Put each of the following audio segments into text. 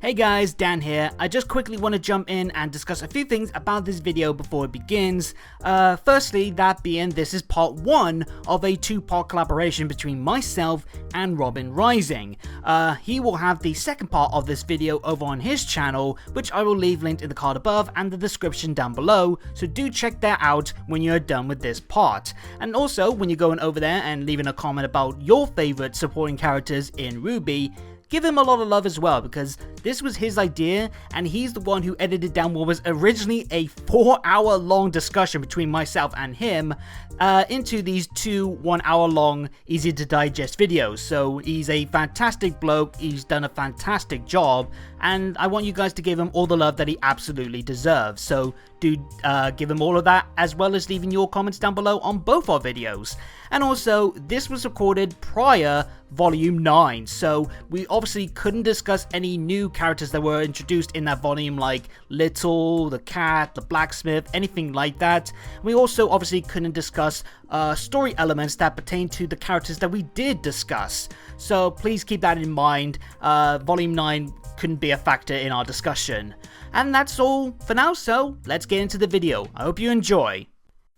Hey guys, Dan here. I just quickly want to jump in and discuss a few things about this video before it begins. Firstly, that being this is part 1 of a 2-part collaboration between myself and RobinRising. He will have the second part of this video over on his channel, which I will leave linked in the card above and the description down below, so do check that out when you're done with this part. And also, when you're going over there and leaving a comment about your favorite supporting characters in RWBY, give him a lot of love as well, because this was his idea and he's the one who edited down what was originally a 4-hour long discussion between myself and him into these 2 1-hour long easy to digest videos. So he's a fantastic bloke, he's done a fantastic job, and I want you guys to give him all the love that he absolutely deserves. So do give him all of that, as well as leaving your comments down below on both our videos. And also, this was recorded prior Volume 9, so we obviously couldn't discuss any new characters that were introduced in that volume, like Little, the cat, the blacksmith, anything like that. We also obviously couldn't discuss story elements that pertain to the characters that we did discuss. So please keep that in mind. Volume 9 couldn't be a factor in our discussion. And that's all for now, so let's get into the video. I hope you enjoy.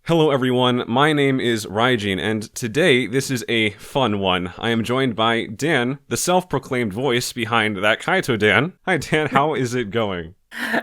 Hello everyone, my name is RWBY, and today this is a fun one. I am joined by Dan, the self-proclaimed voice behind that Kaito Dan. Hi Dan, how is it going?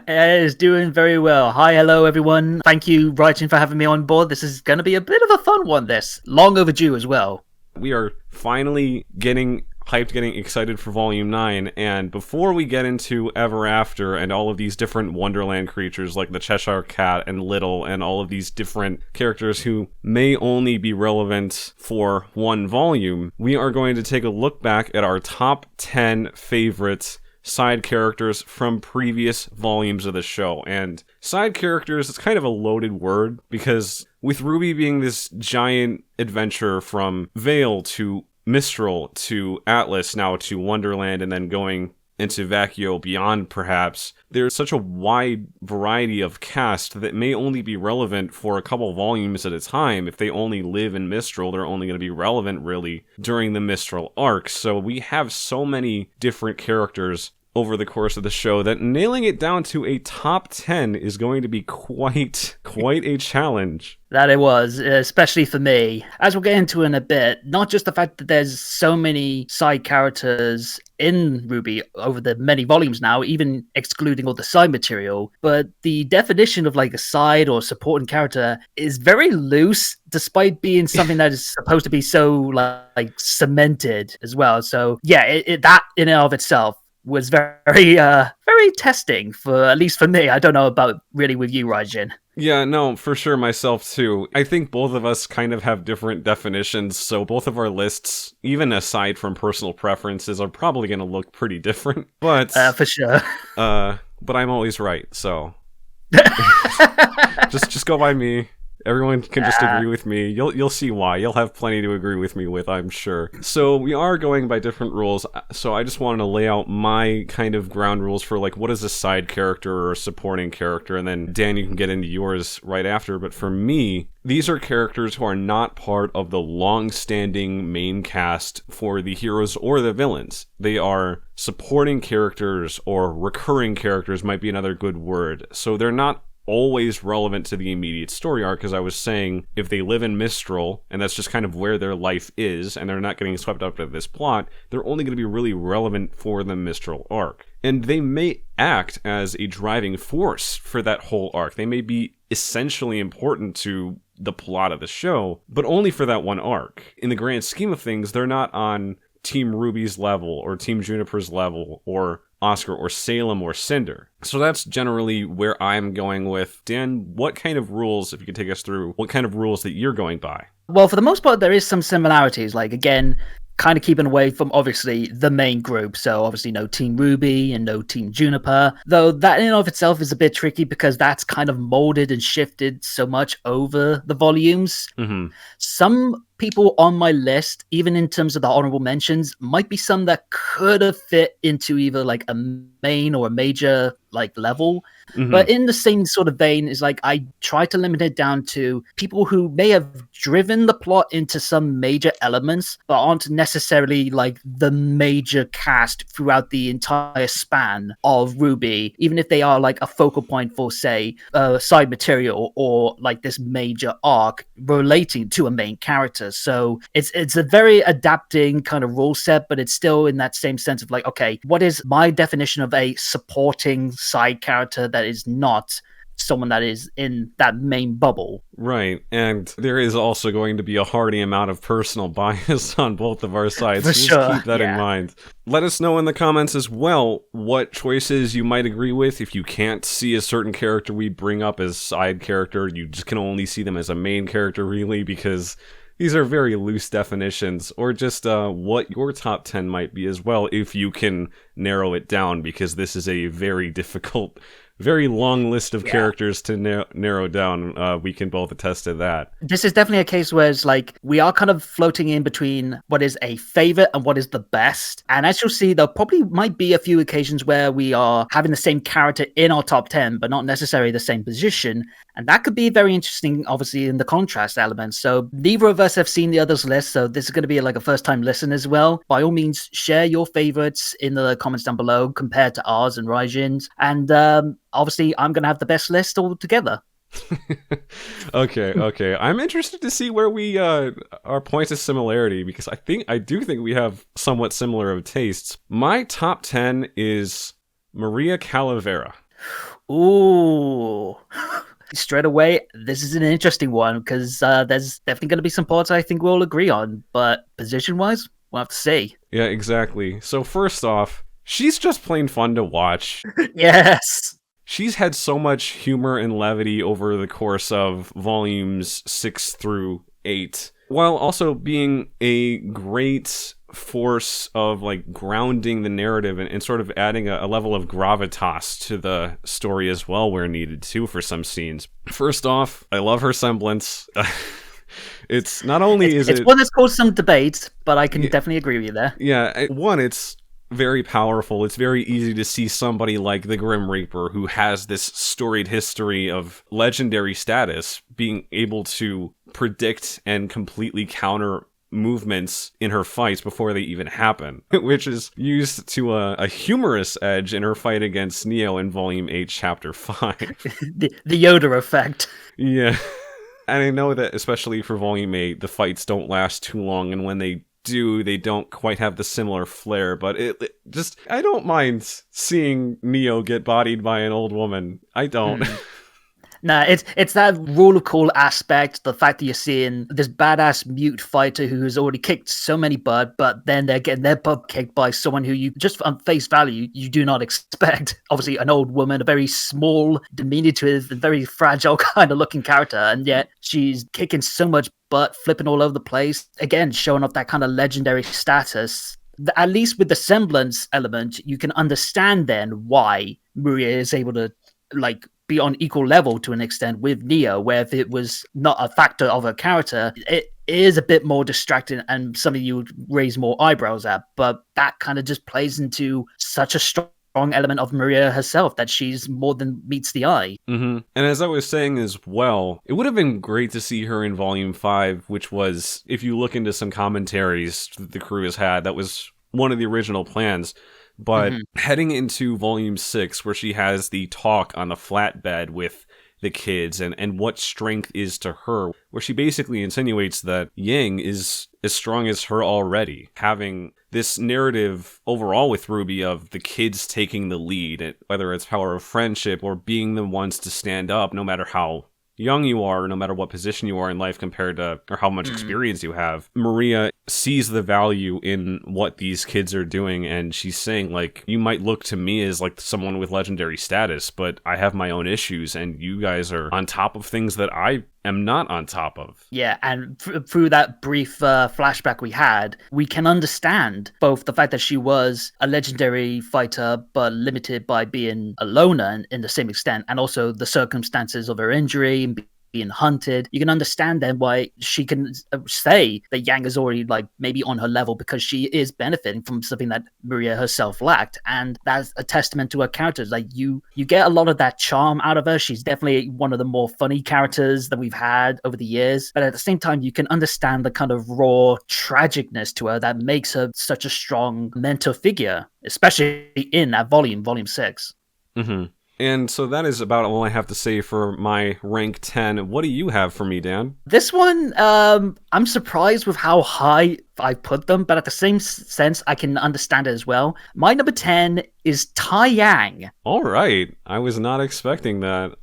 It is doing very well. Hi, hello everyone. Thank you, RWBY, for having me on board. This is going to be a bit of a fun one, this. Long overdue as well. We are finally getting hyped, getting excited for Volume 9, and before we get into Ever After and all of these different Wonderland creatures like the Cheshire Cat and Little and all of these different characters who may only be relevant for one volume, we are going to take a look back at our top 10 favorite side characters from previous volumes of the show. And side characters, it's kind of a loaded word, because with RWBY being this giant adventure from Vale to Mistral to Atlas, now to Wonderland, and then going into Vacchio beyond, perhaps, there's such a wide variety of cast that may only be relevant for a couple volumes at a time. If they only live in Mistral, they're only going to be relevant, really, during the Mistral arc. So we have so many different characters over the course of the show that nailing it down to a top 10 is going to be quite a challenge. That it was, especially for me. As we'll get into in a bit, not just the fact that there's so many side characters in RWBY over the many volumes now, even excluding all the side material, but the definition of like a side or supporting character is very loose, despite being something that is supposed to be so like cemented as well. So yeah, that in and of itself was very testing, for at least for me. I don't know about really with you, RWBY. Yeah, no, for sure, myself too. I think both of us kind of have different definitions, so both of our lists, even aside from personal preferences, are probably going to look pretty different. But for sure. But I'm always right, so just go by me. Everyone can just agree with me. You'll see why. You'll have plenty to agree with me with, I'm sure. So we are going by different rules. So I just wanted to lay out my kind of ground rules for like what is a side character or a supporting character, and then Dan, you can get into yours right after. But for me, these are characters who are not part of the long-standing main cast for the heroes or the villains. They are supporting characters, or recurring characters might be another good word. So they're not always relevant to the immediate story arc, because I was saying if they live in Mistral and that's just kind of where their life is and they're not getting swept up into this plot, they're only going to be really relevant for the Mistral arc. And they may act as a driving force for that whole arc. They may be essentially important to the plot of the show, but only for that one arc. In the grand scheme of things, they're not on Team RWBY's level or Team Juniper's level or Oscar or Salem or Cinder. So that's generally where I'm going with. Dan, what kind of rules, if you could take us through, what kind of rules that you're going by? Well, for the most part, there is some similarities. Like, again, kind of keeping away from, obviously, the main group. So, obviously, no Team RWBY and no Team Juniper. Though that in and of itself is a bit tricky, because that's kind of molded and shifted so much over the volumes. Mm-hmm. Some people on my list, even in terms of the honorable mentions, might be some that could have fit into either like a main or a major like level. But in the same sort of vein is like I try to limit it down to people who may have driven the plot into some major elements, but aren't necessarily like the major cast throughout the entire span of RWBY, even if they are like a focal point for, say, side material or like this major arc relating to a main character. So it's a very adapting kind of rule set, but it's still in that same sense of like, okay, what is my definition of a supporting side character that is not someone that is in that main bubble? Right, and there is also going to be a hearty amount of personal bias on both of our sides. For Just sure, keep that in mind. Let us know in the comments as well what choices you might agree with. If you can't see a certain character we bring up as side character, you just can only see them as a main character, really, because these are very loose definitions, or just what your top 10 might be as well, if you can narrow it down, because this is a very difficult, very long list of characters to narrow down. We can both attest to that. This is definitely a case where it's like we are kind of floating in between what is a favorite and what is the best. And as you'll see, there probably might be a few occasions where we are having the same character in our top 10, but not necessarily the same position. And that could be very interesting, obviously, in the contrast element. So neither of us have seen the other's list, so this is going to be like a first-time listen as well. By all means, share your favorites in the comments down below compared to ours and Raijin's. And obviously, I'm going to have the best list altogether. Okay. I'm interested to see where we our points of similarity, because I do think we have somewhat similar of tastes. My top 10 is Maria Calavera. Ooh. Straight away, this is an interesting one because there's definitely going to be some parts I think we'll agree on, but position-wise, we'll have to see. Yeah, exactly. So first off, she's just plain fun to watch. Yes. She's had so much humor and levity over the course of volumes 6 through 8, while also being a great force of like grounding the narrative and sort of adding a level of gravitas to the story as well where needed too for some scenes. First off, I love her semblance. It's not only it's one that's caused some debate, but I can definitely agree with you there. Yeah, one, it's very powerful. It's very easy to see somebody like the Grim Reaper, who has this storied history of legendary status, being able to predict and completely counter movements in her fights before they even happen, which is used to a humorous edge in her fight against Neo in Volume 8, Chapter 5. the Yoda effect. Yeah. And I know that especially for Volume 8, the fights don't last too long, and when they do, they don't quite have the similar flair, but it just, I don't mind seeing Neo get bodied by an old woman. I don't. Nah, it's that rule of cool aspect, the fact that you're seeing this badass mute fighter who has already kicked so many butt, but then they're getting their butt kicked by someone who you, just on face value, you do not expect. Obviously, an old woman, a very small, diminutive, very fragile kind of looking character, and yet she's kicking so much butt, flipping all over the place. Again, showing off that kind of legendary status. At least with the semblance element, you can understand then why Maria is able to, like, be on equal level to an extent with Neo, where if it was not a factor of her character, it is a bit more distracting and something you would raise more eyebrows at. But that kind of just plays into such a strong element of Maria herself that she's more than meets the eye. And as I was saying as well, it would have been great to see her in Volume 5, which was, if you look into some commentaries that the crew has had, that was one of the original plans. But heading into Volume 6, where she has the talk on the flatbed with the kids and what strength is to her, where she basically insinuates that Yang is as strong as her already. Having this narrative overall with RWBY of the kids taking the lead, whether it's power of friendship or being the ones to stand up no matter how young you are, no matter what position you are in life compared to, or how much experience you have. Maria sees the value in what these kids are doing, and she's saying, like, you might look to me as like someone with legendary status, but I have my own issues, and you guys are on top of things that I am not on top of. Yeah, and through that brief flashback we had, we can understand both the fact that she was a legendary fighter, but limited by being a loner in the same extent, and also the circumstances of her injury and being hunted. You can understand then why she can say that Yang is already like maybe on her level, because she is benefiting from something that Maria herself lacked, and that's a testament to her characters. Like you get a lot of that charm out of her. She's definitely one of the more funny characters that we've had over the years, but at the same time you can understand the kind of raw tragicness to her that makes her such a strong mentor figure, especially in that volume 6. Mm-hmm. And so that is about all I have to say for my rank 10. What do you have for me, Dan? This one, I'm surprised with how high I put them, but at the same sense, I can understand it as well. My number 10 is Taiyang. All right. I was not expecting that.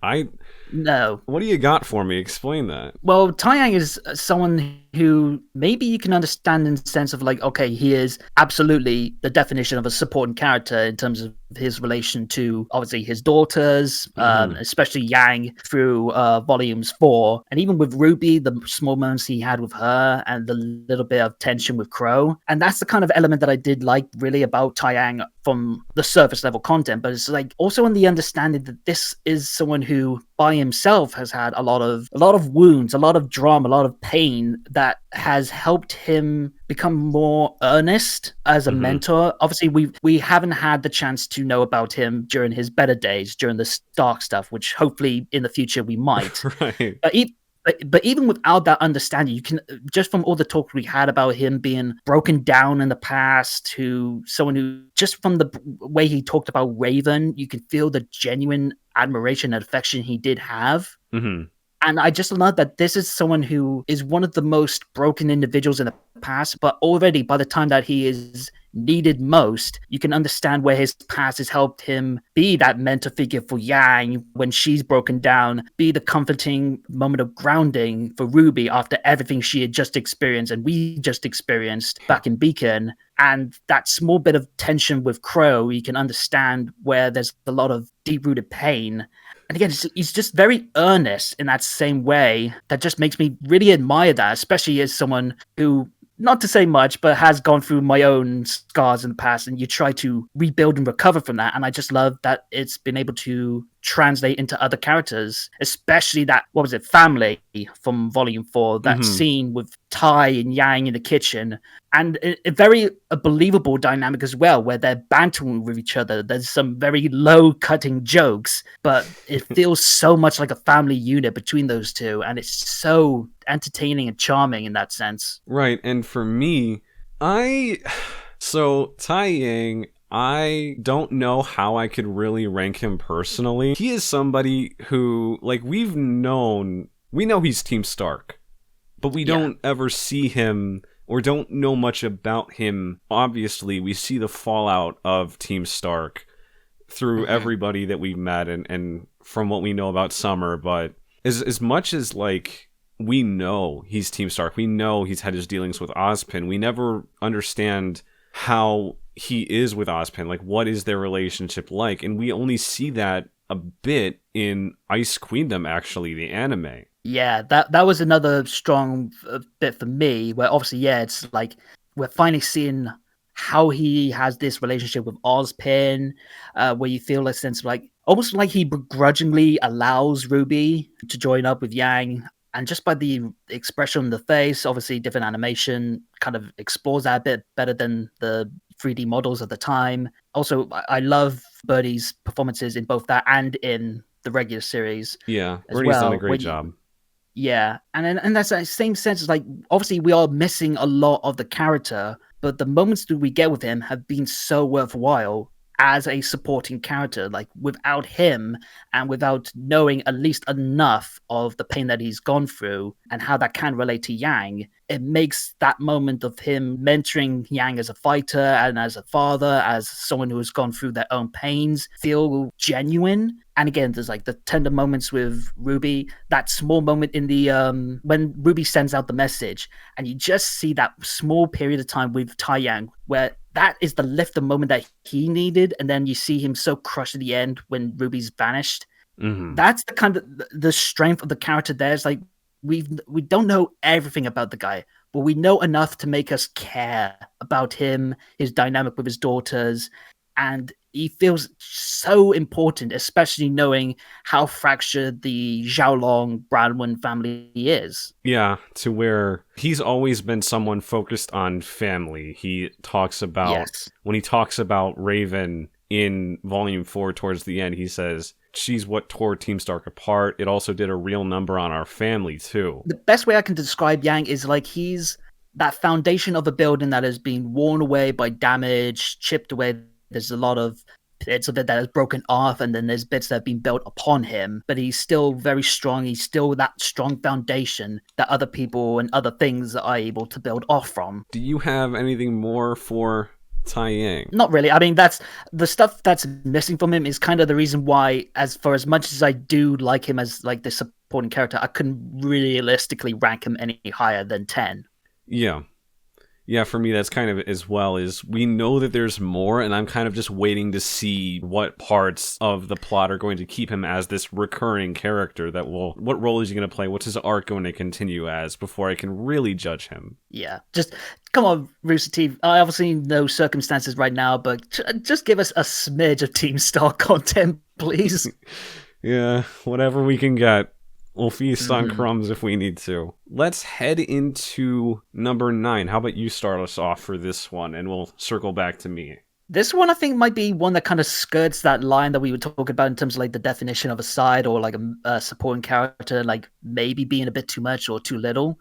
No. What do you got for me? Explain that. Well, Taiyang is someone who maybe you can understand in the sense of like, okay, he is absolutely the definition of a supporting character in terms of his relation to obviously his daughters, especially Yang through volumes 4, and even with RWBY, the small moments he had with her and the little bit of tension with Qrow. And that's the kind of element that I did like really about Taiyang from the surface level content, but it's like also in the understanding that this is someone who by himself has had a lot of wounds, a lot of drama, a lot of pain that has helped him become more earnest as a mentor. Obviously, we haven't had the chance to know about him during his better days, during the Stark stuff, which hopefully in the future we might. Right. But even without that understanding, you can just from all the talk we had about him being broken down in the past, to someone who just from the way he talked about Raven, you can feel the genuine admiration and affection he did have. Mm-hmm. And I just love that this is someone who is one of the most broken individuals in the past, but already by the time that he is needed most, you can understand where his past has helped him be that mentor figure for Yang when she's broken down, be the comforting moment of grounding for RWBY after everything she had just experienced and we just experienced back in Beacon. And that small bit of tension with Qrow, you can understand where there's a lot of deep-rooted pain. And again, he's just very earnest in that same way that just makes me really admire that, especially as someone who, not to say much, but has gone through my own scars in the past, and you try to rebuild and recover from that. And I just love that it's been able to translate into other characters, especially that, what was it, family from volume 4, that scene with Tai and Yang in the kitchen, and a very believable dynamic as well, where they're bantering with each other. There's some very low cutting jokes, but it feels so much like a family unit between those two, and it's so entertaining and charming in that sense. Right. And for me, so Taiyang, I don't know how I could really rank him personally. He is somebody who, like, we know he's Team Stark, but we don't ever see him or don't know much about him. Obviously, we see the fallout of Team Stark through everybody that we've met and from what we know about Summer, but as much as, like, we know he's Team Stark, we know he's had his dealings with Ozpin, we never understand how he is with Ozpin, like what is their relationship like, and we only see that a bit in Ice Queendom, actually, the anime. Yeah, that was another strong bit for me, where obviously, it's like we're finally seeing how he has this relationship with Ozpin, where you feel a sense of like, almost like he begrudgingly allows RWBY to join up with Yang. And just by the expression on the face, obviously different animation kind of explores that a bit better than the 3D models at the time. Also, I love Birdie's performances in both that and in the regular series. Yeah, Birdie's done a great job. Yeah, and that's the same sense. It's like, obviously we are missing a lot of the character, but the moments that we get with him have been so worthwhile as a supporting character. Like, without him and without knowing at least enough of the pain that he's gone through and how that can relate to Yang, it makes that moment of him mentoring Yang as a fighter and as a father, as someone who has gone through their own pains, feel genuine. And again, there's like the tender moments with RWBY, that small moment in the when RWBY sends out the message, and you just see that small period of time with Taiyang where that is the lift the moment that he needed, and then you see him so crushed at the end when Ruby's vanished. That's the kind of the strength of the character there. It's like we don't know everything about the guy, but we know enough to make us care about him, his dynamic with his daughters, and he feels so important, especially knowing how fractured the Xiaolong Branwen family is. Yeah, to where he's always been someone focused on family. He talks about, Yes. when he talks about Raven in Volume 4 towards the end, he says, she's what tore Team Stark apart. It also did a real number on our family, too. The best way I can describe Yang is like he's that foundation of a building that has been worn away by damage, chipped away. There's a lot of bits of it that has broken off, and then there's bits that have been built upon him, but he's still very strong. He's still that strong foundation that other people and other things are able to build off from. Do you have anything more for Taiyang? Not really. I mean, that's the stuff that's missing from him is kind of the reason why, as much as I do like him as like the supporting character, I couldn't realistically rank him any higher than 10. Yeah. Yeah, for me, that's kind of as well, is we know that there's more, and I'm kind of just waiting to see what parts of the plot are going to keep him as this recurring character that will, what role is he going to play, what's his arc going to continue as, before I can really judge him. Yeah, just come on, Rooster Teeth. I obviously know circumstances right now, but just give us a smidge of Team Star content, please. Yeah, whatever we can get. We'll feast on crumbs if we need to. Let's head into number 9. How about you start us off for this one, and we'll circle back to me. This one, I think, might be one that kind of skirts that line that we were talking about in terms of like the definition of a side or like a supporting character, like maybe being a bit too much or too little.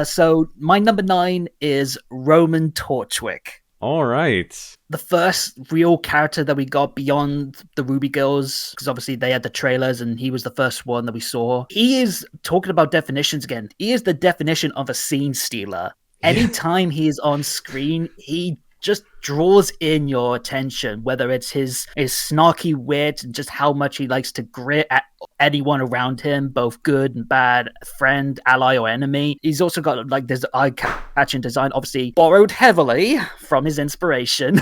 So my number 9 is Roman Torchwick. All right. The first real character that we got beyond the RWBY girls, because obviously they had the trailers and he was the first one that we saw. He is, talking about definitions again, he is the definition of a scene stealer. Anytime he is on screen, he just draws in your attention, whether it's his snarky wit and just how much he likes to grit at anyone around him, both good and bad, friend, ally, or enemy. He's also got like this eye-catching design, obviously borrowed heavily from his inspiration,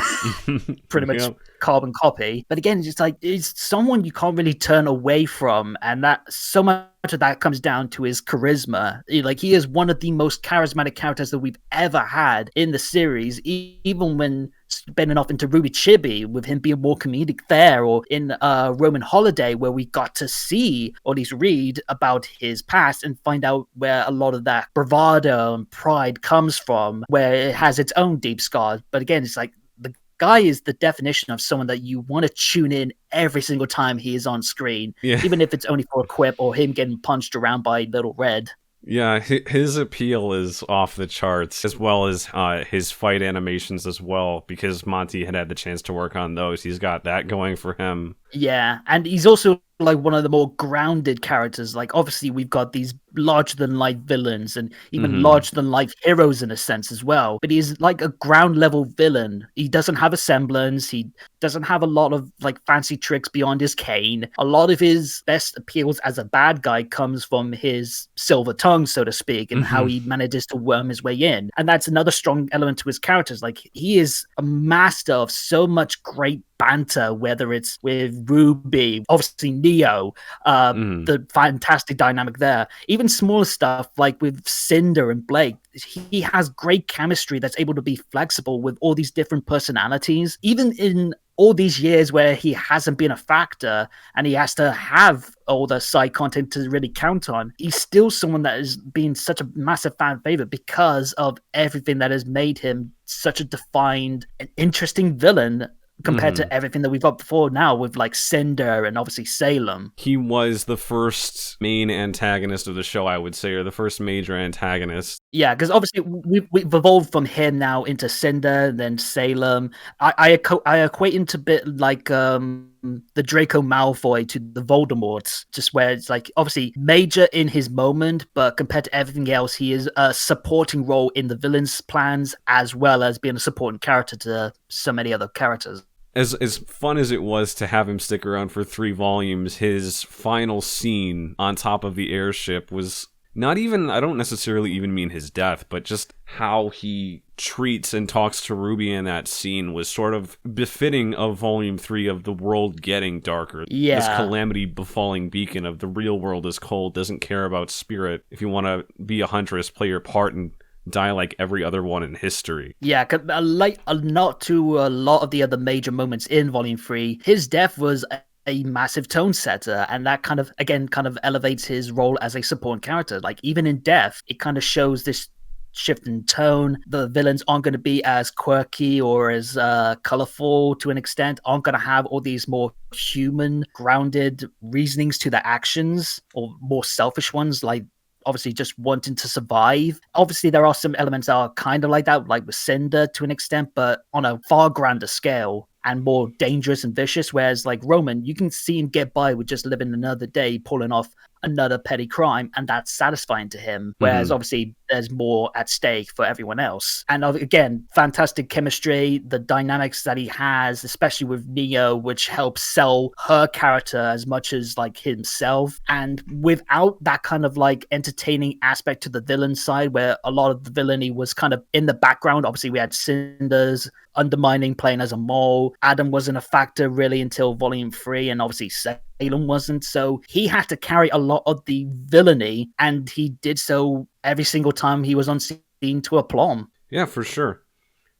pretty much carbon copy. But again, it's just like he's someone you can't really turn away from, and that so much of that comes down to his charisma. Like, he is one of the most charismatic characters that we've ever had in the series, even when spinning off into RWBY Chibi, with him being more comedic there, or in Roman Holiday, where we got to see, or at least read about his past and find out where a lot of that bravado and pride comes from, where it has its own deep scars. But again, it's like the guy is the definition of someone that you want to tune in every single time he is on screen, even if it's only for a quip or him getting punched around by Little Red. Yeah, his appeal is off the charts, as well as his fight animations as well, because Monty had the chance to work on those. He's got that going for him. Yeah, and he's also like one of the more grounded characters. Like, obviously we've got these larger than life villains and even larger than life heroes in a sense as well, but he's like a ground level villain. He doesn't have a semblance, he doesn't have a lot of like fancy tricks beyond his cane. A lot of his best appeals as a bad guy comes from his silver tongue, so to speak, and how he manages to worm his way in. And that's another strong element to his characters. Like, he is a master of so much great banter, whether it's with RWBY, obviously Neo, the fantastic dynamic there, even smaller stuff like with Cinder and Blake. He has great chemistry that's able to be flexible with all these different personalities, even in all these years where he hasn't been a factor and he has to have all the side content to really count on. He's still someone that has been such a massive fan favorite because of everything that has made him such a defined and interesting villain compared to everything that we've got before now with like Cinder and obviously Salem. He was the first main antagonist of the show, I would say, or the first major antagonist. Yeah, because obviously we've evolved from him now into Cinder, then Salem. I equate him to a bit like the Draco Malfoy to the Voldemort, just where it's like obviously major in his moment, but compared to everything else, he is a supporting role in the villain's plans as well as being a supporting character to so many other characters. As fun as it was to have him stick around for 3 volumes, his final scene on top of the airship was not even, I don't necessarily even mean his death, but just how he treats and talks to RWBY in that scene was sort of befitting of Volume 3 of the world getting darker. Yeah. This calamity befalling beacon of the real world is cold, doesn't care about spirit. If you want to be a huntress, play your part and die like every other one in history. Yeah, like not to a lot of the other major moments in Volume 3, his death was a massive tone setter, and that kind of elevates his role as a supporting character. Like, even in death, it kind of shows this shift in tone. The villains aren't going to be as quirky or as colorful to an extent, aren't going to have all these more human grounded reasonings to their actions, or more selfish ones, like obviously just wanting to survive. Obviously there are some elements that are kind of like that, like with Cinder to an extent, but on a far grander scale and more dangerous and vicious. Whereas like Roman, you can see him get by with just living another day, pulling off another petty crime, and that's satisfying to him. Whereas obviously there's more at stake for everyone else. And again, fantastic chemistry, the dynamics that he has, especially with Neo, which helps sell her character as much as like himself. And without that kind of like entertaining aspect to the villain side, where a lot of the villainy was kind of in the background. Obviously we had Cinder's undermining, playing as a mole. Adam wasn't a factor really until Volume 3, and obviously Salem wasn't. So he had to carry a lot of the villainy, and he did so every single time he was on scene to aplomb. Yeah, for sure.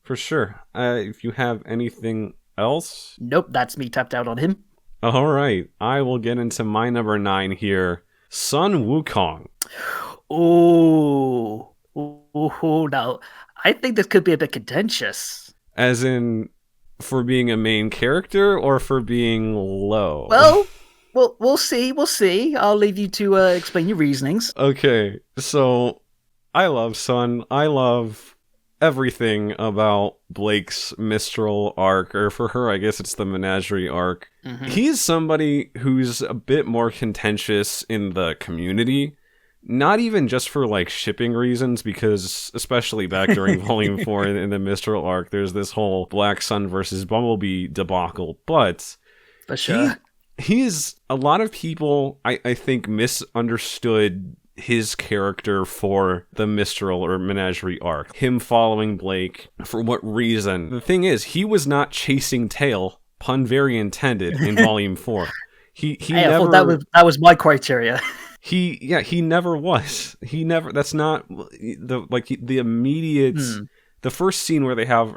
For sure. If you have anything else? Nope, that's me tapped out on him. All right. I will get into my number 9 here. Sun Wukong. Ooh. Now, I think this could be a bit contentious. As in, for being a main character or for being low? Well, we'll see. We'll see. I'll leave you to explain your reasonings. Okay, so I love Sun. I love everything about Blake's Mistral arc, or for her, I guess it's the Menagerie arc. Mm-hmm. He's somebody who's a bit more contentious in the community. Not even just for, like, shipping reasons, because especially back during Volume 4 in the Mistral arc, there's this whole Black Sun versus Bumblebee debacle, but for sure. He's a lot of people, I think, misunderstood his character for the Mistral or Menagerie arc. Him following Blake, for what reason? The thing is, he was not chasing tail, pun very intended, in Volume 4. He never... I thought that was my criteria. He never was. He never. That's not the immediate. The first scene where they have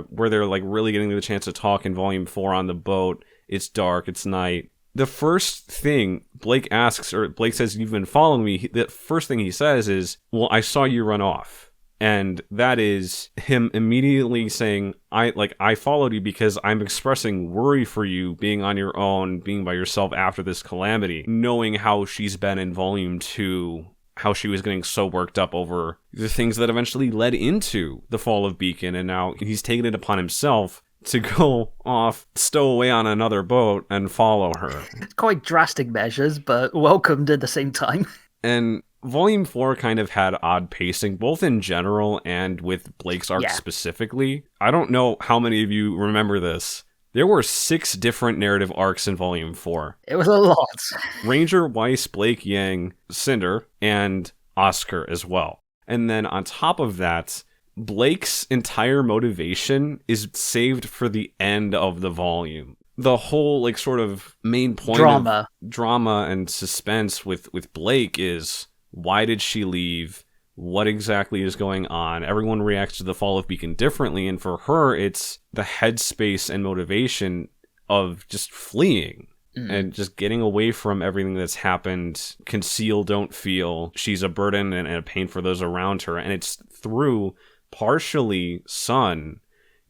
where they're like really getting the chance to talk in Volume 4 on the boat. It's dark. It's night. The first thing Blake asks, or Blake says, "You've been following me." The first thing he says is, "Well, I saw you run off." And that is him immediately saying, I followed you because I'm expressing worry for you being on your own, being by yourself after this calamity, knowing how she's been in Volume 2, how she was getting so worked up over the things that eventually led into the fall of Beacon, and now he's taken it upon himself to go off, stow away on another boat, and follow her. Quite drastic measures, but welcomed at the same time. And Volume 4 kind of had odd pacing, both in general and with Blake's arc specifically. I don't know how many of you remember this. There were 6 different narrative arcs in Volume 4. It was a lot. Ranger, Weiss, Blake, Yang, Cinder, and Oscar as well. And then on top of that, Blake's entire motivation is saved for the end of the volume. The whole, like, sort of main point of drama and suspense with Blake is, why did she leave? What exactly is going on? Everyone reacts to the fall of Beacon differently, and for her, it's the headspace and motivation of just fleeing and just getting away from everything that's happened. Conceal, don't feel. She's a burden and a pain for those around her, and it's through partially Sun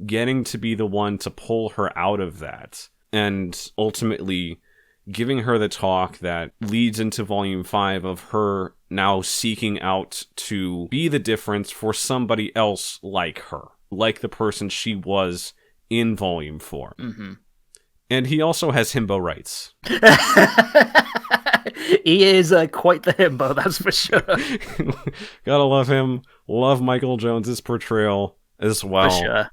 getting to be the one to pull her out of that, and ultimately giving her the talk that leads into Volume 5 of her now seeking out to be the difference for somebody else like her, like the person she was in Volume 4. Mm-hmm. And he also has himbo rights. He is quite the himbo, that's for sure. Gotta love him. Love Michael Jones's portrayal as well. For sure.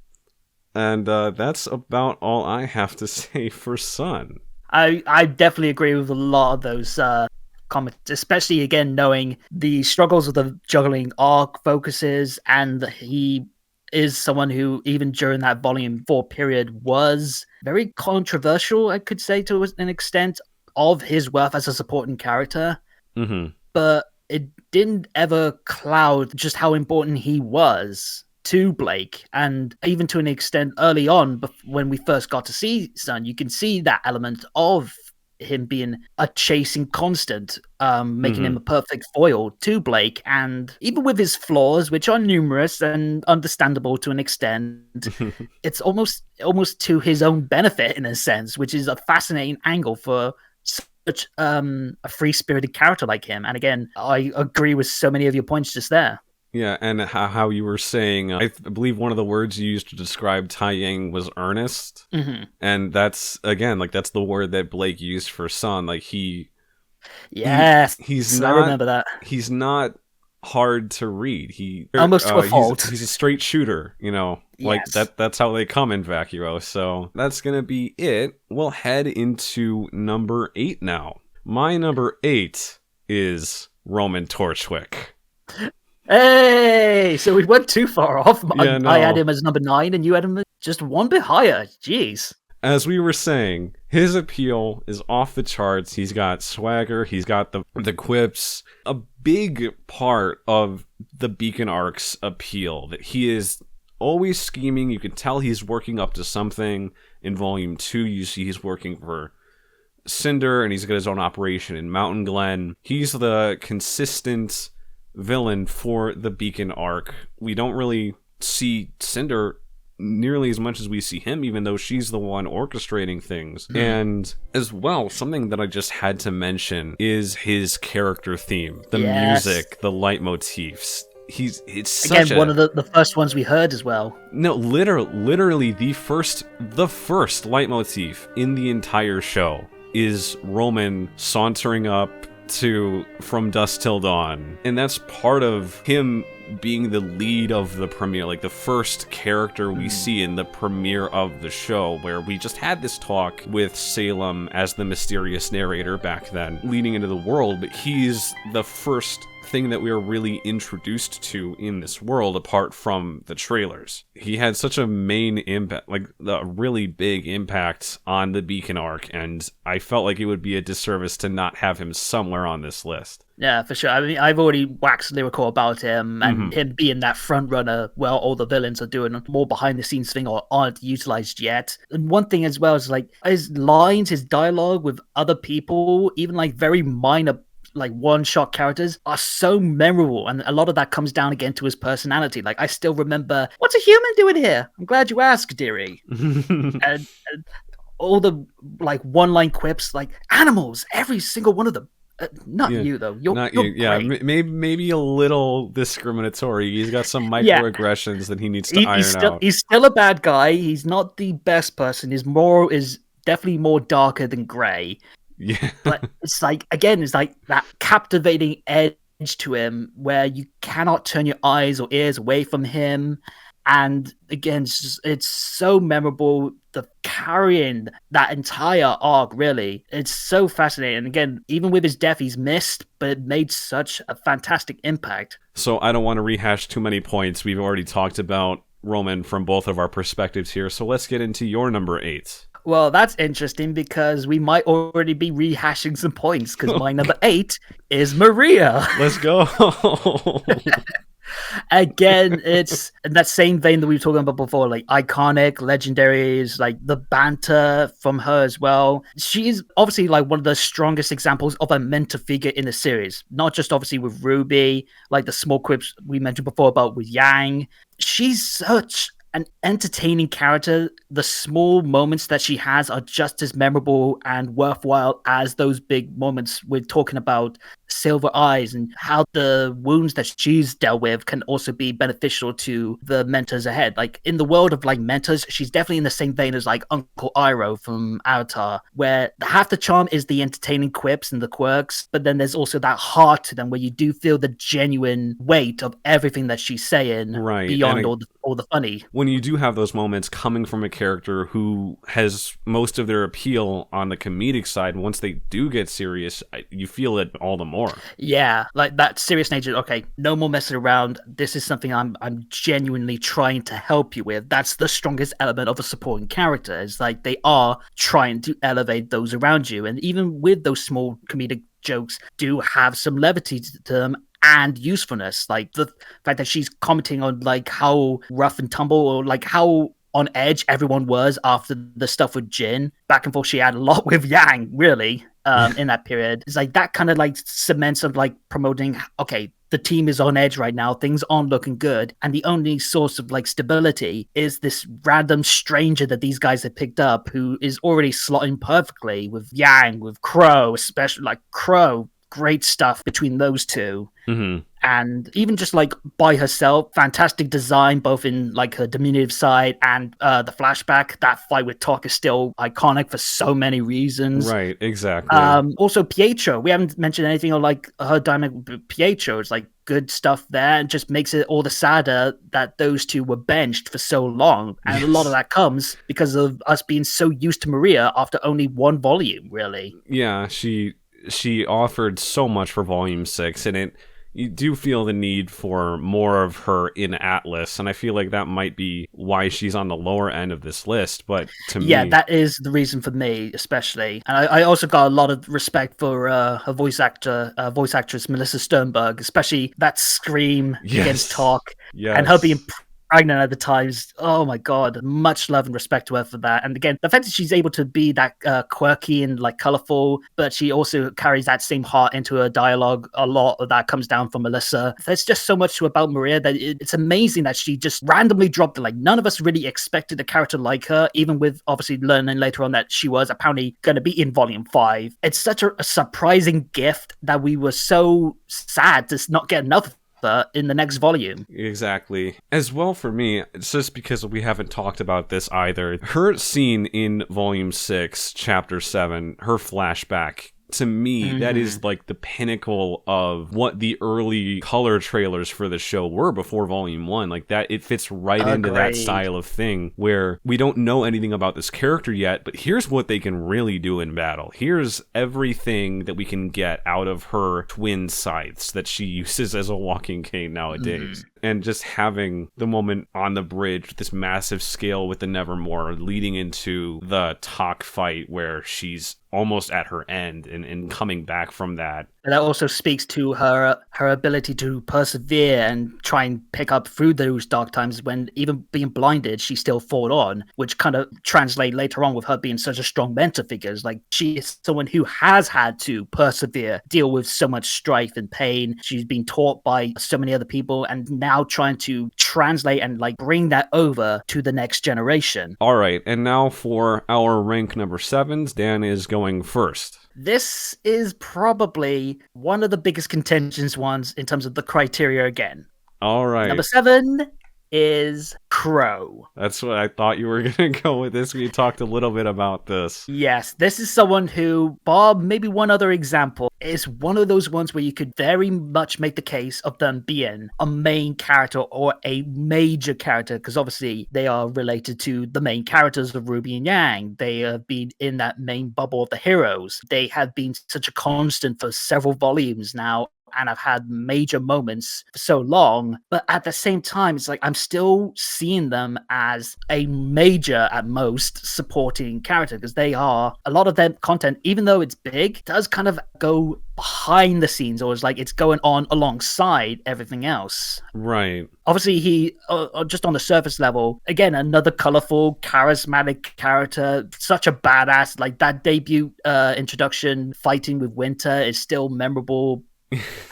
And that's about all I have to say for Sun. I definitely agree with a lot of those comments, especially, again, knowing the struggles of the juggling arc focuses, and he is someone who, even during that Volume 4 period, was very controversial, I could say, to an extent, of his worth as a supporting character. Mm-hmm. But it didn't ever cloud just how important he was to Blake, and even to an extent early on when we first got to see Sun, you can see that element of him being a chasing constant, making him a perfect foil to Blake. And even with his flaws, which are numerous and understandable to an extent, it's almost to his own benefit in a sense, which is a fascinating angle for such a free-spirited character like him. And again, I agree with so many of your points just there. Yeah, and how you were saying, I believe one of the words you used to describe Taiyang was earnest. And that's, again, like, that's the word that Blake used for Sun. Like, he's not, I remember that. He's not hard to read. Almost to a fault. He's a straight shooter, you know, like that's how they come in Vacuo. So that's going to be it. We'll head into number 8 now. My number 8 is Torchwick. Hey, so we went too far off. Yeah, no. I had him as number 9 and you had him just one bit higher. Jeez. As we were saying, his appeal is off the charts. He's got swagger. He's got the quips. A big part of the Beacon Arc's appeal, that he is always scheming. You can tell he's working up to something. In Volume 2, you see he's working for Cinder, and he's got his own operation in Mountain Glen. He's the consistent villain for the Beacon Arc. We don't really see Cinder nearly as much as we see him, even though she's the one orchestrating things. And as well, something that I just had to mention is his character theme, the music, the leitmotifs. It's such one of the first ones we heard as well. No, literally the first leitmotif in the entire show is Roman sauntering up to From Dusk Till Dawn, and that's part of him being the lead of the premiere, like the first character we see in the premiere of the show, where we just had this talk with Salem as the mysterious narrator back then, leading into the world, but he's the first thing that we are really introduced to in this world apart from the trailers. He had such a main impact, like a really big impact on the Beacon Arc, and I felt like it would be a disservice to not have him somewhere on this list. Yeah, for sure. I mean, I've already waxed lyrical about him and him being that front runner while all the villains are doing more behind the scenes thing or aren't utilized yet. And one thing as well is like his lines, his dialogue with other people, even like very minor like one-shot characters, are so memorable, and a lot of that comes down again to his personality. Like, I still remember, "What's a human doing here? I'm glad you asked, dearie." and all the like one-line quips, like animals, every single one of them. Not you though. You're you. Yeah, maybe a little discriminatory. He's got some microaggressions that he needs to iron out. He's still a bad guy. He's not the best person. He's definitely more darker than Gray. Yeah, but it's like, again, it's like that captivating edge to him where you cannot turn your eyes or ears away from him. And again, it's so memorable, the carrying that entire arc, really. It's so fascinating. And again, even with his death, he's missed, but it made such a fantastic impact. So I don't want to rehash too many points. We've already talked about Roman from both of our perspectives here. So let's get into your number 8. Well, that's interesting because we might already be rehashing some points, because my number 8 is Maria. Let's go. Again, it's in that same vein that we were talking about before, like iconic, legendary, is like the banter from her as well. She's obviously like one of the strongest examples of a mentor figure in the series, not just obviously with RWBY, like the small quips we mentioned before about with Yang. She's such an entertaining character. The small moments that she has are just as memorable and worthwhile as those big moments. We're talking about Silver Eyes and how the wounds that she's dealt with can also be beneficial to the mentors ahead. Like in the world of like mentors, she's definitely in the same vein as like Uncle Iroh from Avatar, where half the charm is the entertaining quips and the quirks, but then there's also that heart to them where you do feel the genuine weight of everything that she's saying, right, beyond all the funny. When you do have those moments coming from a character who has most of their appeal on the comedic side, once they do get serious, you feel it all the more. Yeah, like that serious nature. Okay, no more messing around. This is something I'm genuinely trying to help you with. That's the strongest element of a supporting character. It's like they are trying to elevate those around you, and even with those small comedic jokes do have some levity to them and usefulness. Like the fact that she's commenting on like how rough and tumble, or like how on edge everyone was after the stuff with Jin. Back and forth she had a lot with Yang, really, in that period. It's like that kind of like cements of like promoting, okay, the team is on edge right now, things aren't looking good, and the only source of like stability is this random stranger that these guys have picked up who is already slotting perfectly with Yang, with Qrow, especially like Qrow. Great stuff between those two. Mm-hmm. And even just like by herself, fantastic design, both in like her diminutive side and the flashback. That fight with Talk is still iconic for so many reasons. Right, exactly. Also, Pietro, we haven't mentioned anything on like her dynamic with Pietro. It's like good stuff there, and just makes it all the sadder that those two were benched for so long. And a lot of that comes because of us being so used to Maria after only one volume, really. Yeah, she offered so much for Volume 6, and you do feel the need for more of her in Atlas, and I feel like that might be why she's on the lower end of this list, but to me... Yeah, that is the reason for me, especially. And I also got a lot of respect for her voice actress, Melissa Sternberg, especially that scream against Talk, and her being pregnant at the times. Oh my god, much love and respect to her for that. And again, the fact that she's able to be that quirky and like colorful, but she also carries that same heart into her dialogue. A lot of that comes down from Melissa. There's just so much about Maria that it's amazing that she just randomly dropped it. Like none of us really expected a character like her, even with obviously learning later on that she was apparently going to be in Volume 5. It's such a surprising gift that we were so sad to not get another in the next volume. Exactly. As well for me, it's just because we haven't talked about this either. Her scene in Volume 6, Chapter 7, her flashback, to me, that is like the pinnacle of what the early color trailers for the show were before Volume 1. Like that, it fits right into that style of thing where we don't know anything about this character yet, but here's what they can really do in battle. Here's everything that we can get out of her twin scythes that she uses as a walking cane nowadays. And just having the moment on the bridge with this massive scale with the Nevermore leading into the Talk fight where she's almost at her end and coming back from that. And that also speaks to her ability to persevere and try and pick up through those dark times when even being blinded, she still fought on, which kind of translate later on with her being such a strong mentor figure. It's like she is someone who has had to persevere, deal with so much strife and pain. She's been taught by so many other people and now trying to translate and like bring that over to the next generation. All right, and now for our rank number 7s, Dan is going first. This is probably one of the biggest contentions ones in terms of the criteria again. All right. Number 7 is Qrow. That's what I thought you were going to go with this. We talked a little bit about this. Yes, this is someone who, Bob, maybe one other example, is one of those ones where you could very much make the case of them being a main character or a major character, because obviously they are related to the main characters of RWBY and Yang. They have been in that main bubble of the heroes. They have been such a constant for several volumes now, and I've had major moments for so long, but at the same time, it's like I'm still seeing them as a major, at most, supporting character, because they are, a lot of their content, even though it's big, does kind of go behind the scenes, or it's like it's going on alongside everything else. Right. Obviously, he, just on the surface level, again, another colorful, charismatic character, such a badass, like that debut introduction fighting with Winter is still memorable.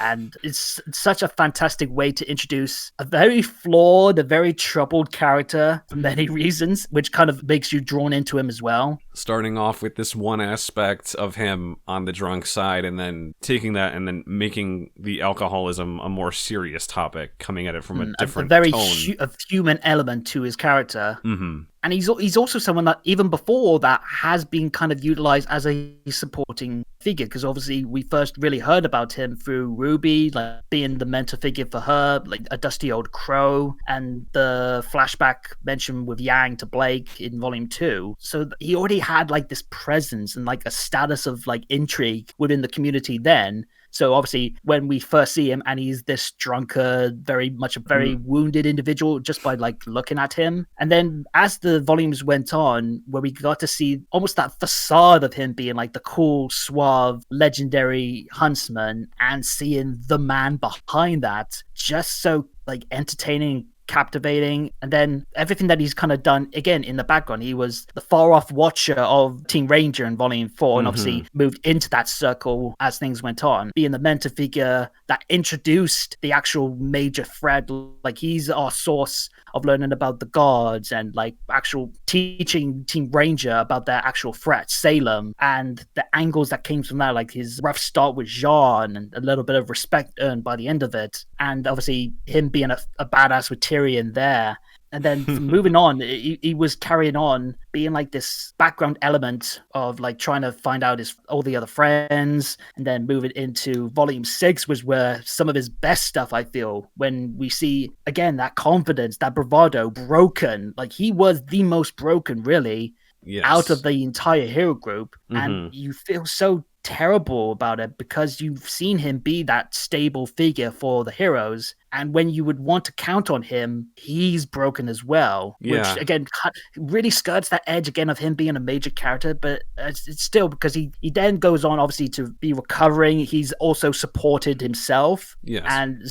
And it's such a fantastic way to introduce a very flawed, a very troubled character for many reasons, which kind of makes you drawn into him as well. Starting off with this one aspect of him on the drunk side, and then taking that and then making the alcoholism a more serious topic, coming at it from a different very tone. A human element to his character. Mm-hmm. And he's also someone that, even before that, has been kind of utilized as a supporting figure, because obviously we first really heard about him through RWBY, like being the mentor figure for her, like a dusty old Qrow, and the flashback mentioned with Yang to Blake in Volume 2. So he already had like this presence and like a status of like intrigue within the community then. So obviously when we first see him and he's this drunkard, very much a very wounded individual just by like looking at him. And then as the volumes went on, where we got to see almost that facade of him being like the cool, suave, legendary huntsman, and seeing the man behind that just so like entertaining, captivating. And then everything that he's kind of done again in the background, he was the far off watcher of Team Ranger in volume 4 and obviously moved into that circle as things went on, being the mentor figure that introduced the actual major threat. Like he's our source of learning about the gods and like actual teaching Team Ranger about their actual threat, Salem, and the angles that came from that, like his rough start with Jean and a little bit of respect earned by the end of it, and obviously him being a badass with Tyrian there. And then moving on, he was carrying on being like this background element of like trying to find out all the other friends. And then moving into volume 6 was where some of his best stuff, I feel, when we see again that confidence, that bravado broken. Like he was the most broken, really, out of the entire hero group. And you feel so terrible about it because you've seen him be that stable figure for the heroes, and when you would want to count on him, he's broken as well, which again really skirts that edge again of him being a major character. But it's still, because he then goes on obviously to be recovering. He's also supported himself, and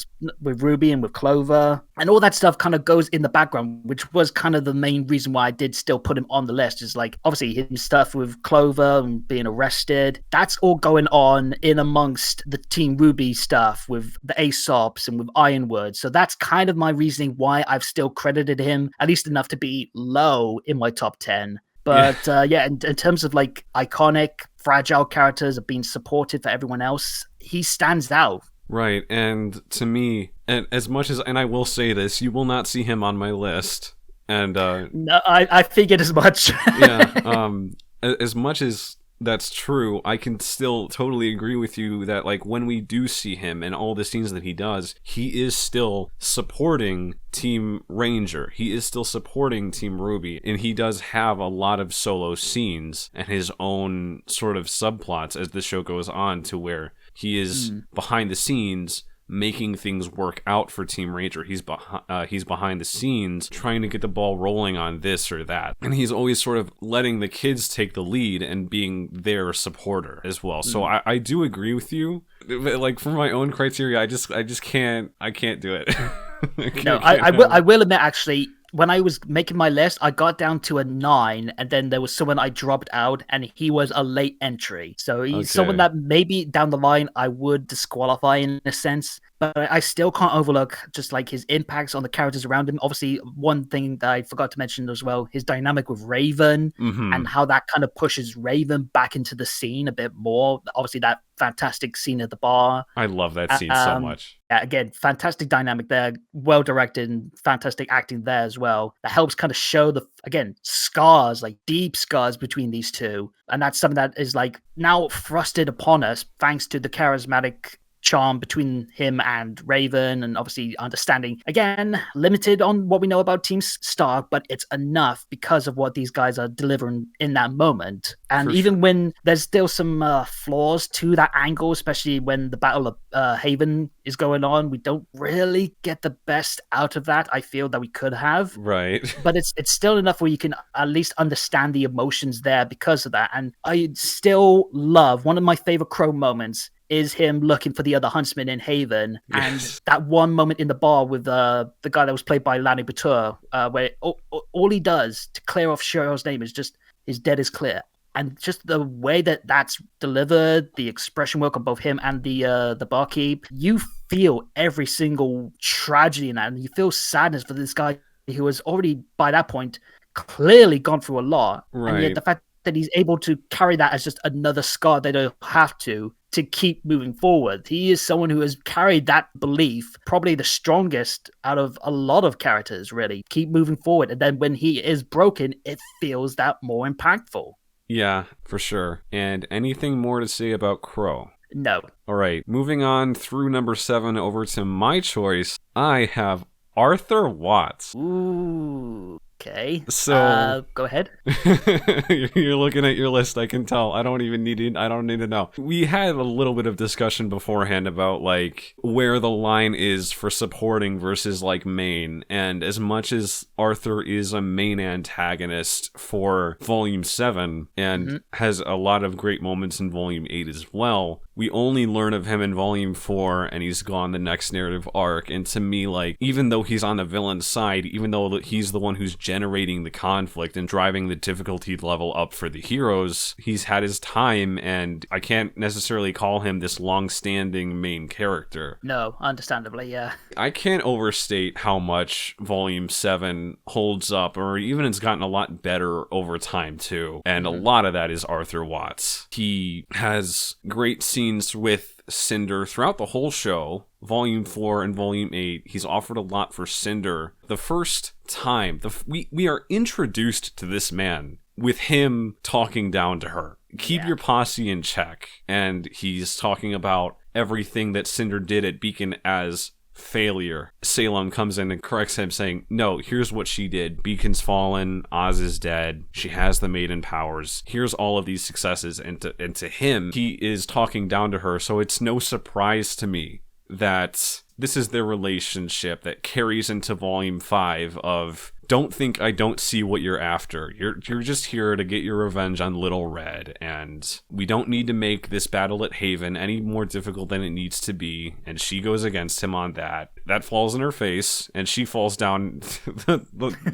with RWBY and with Clover, and all that stuff kind of goes in the background, which was kind of the main reason why I did still put him on the list. Is like obviously his stuff with Clover and being arrested, that's all going on in amongst the Team RWBY stuff with the Aesops and with Ironwood. So that's kind of my reasoning why I've still credited him, at least enough to be low in my top 10. But in terms of like iconic, fragile characters of being supported for everyone else, he stands out. Right, and to me, and as much as, and I will say this, you will not see him on my list. And no, I figured as much. As much as that's true, I can still totally agree with you that like when we do see him and all the scenes that he does, he is still supporting Team Ranger. He is still supporting Team RWBY, and he does have a lot of solo scenes and his own sort of subplots as the show goes on, to where he is behind the scenes making things work out for Team Ranger. He's behind the scenes trying to get the ball rolling on this or that, and he's always sort of letting the kids take the lead and being their supporter as well. So I do agree with you, but like for my own criteria, I just can't do it. I will admit, actually, when I was making my list, I got down to a 9, and then there was someone I dropped out, and he was a late entry. So he's someone that maybe down the line I would disqualify in a sense, but I still can't overlook just like his impacts on the characters around him. Obviously, one thing that I forgot to mention as well, his dynamic with Raven, and how that kind of pushes Raven back into the scene a bit more. Obviously, that fantastic scene at the bar. I love that scene so much. Again, fantastic dynamic there, well directed, and fantastic acting there as well. That helps kind of show the, again, scars, like deep scars between these two. And that's something that is like now thrusted upon us thanks to the charismatic charm between him and Raven, and obviously understanding, again, limited on what we know about Team Stark, but it's enough because of what these guys are delivering in that moment. And even when there's still some flaws to that angle, especially when the Battle of Haven is going on, we don't really get the best out of that, I feel, that we could have. Right. But it's still enough where you can at least understand the emotions there because of that. And I still love, one of my favorite Qrow moments is him looking for the other huntsman in Haven. And that one moment in the bar with the guy that was played by Lanny Batur, where all he does to clear off Cheryl's name is just, his dead is clear. And just the way that that's delivered, the expression work on both him and the barkeep, you feel every single tragedy in that, and you feel sadness for this guy who has already, by that point, clearly gone through a lot. Right. And yet the fact that he's able to carry that as just another scar they don't have to keep moving forward. He is someone who has carried that belief, probably the strongest out of a lot of characters, really. Keep moving forward. And then when he is broken, it feels that more impactful. Yeah, for sure. And anything more to say about Qrow? No. All right, moving on through number 7 over to my choice, I have Arthur Watts. Ooh. Okay. So go ahead. you're looking at your list, I can tell. I don't need to know. We had a little bit of discussion beforehand about like where the line is for supporting versus like main, and as much as Arthur is a main antagonist for Volume 7 and has a lot of great moments in Volume 8 as well, we only learn of him in Volume 4 and he's gone the next narrative arc. And to me, like, even though he's on the villain's side, even though he's the one who's generating the conflict and driving the difficulty level up for the heroes, he's had his time, and I can't necessarily call him this long-standing main character. No, understandably, yeah. I can't overstate how much Volume 7 holds up, or even it's gotten a lot better over time too. And a lot of that is Arthur Watts. He has great scenes with Cinder throughout the whole show. Volume 4 and Volume 8, he's offered a lot for Cinder. The first time, we are introduced to this man with him talking down to her. Keep your posse in check. And he's talking about everything that Cinder did at Beacon as failure. Salem comes in and corrects him, saying, no, here's what she did. Beacon's fallen, Oz is dead, she has the maiden powers, here's all of these successes. And to him, he is talking down to her, so it's no surprise to me that this is their relationship that carries into Volume 5 of, don't think I don't see what you're after. You're just here to get your revenge on Little Red, and we don't need to make this battle at Haven any more difficult than it needs to be. And she goes against him on that. That falls in her face, and she falls down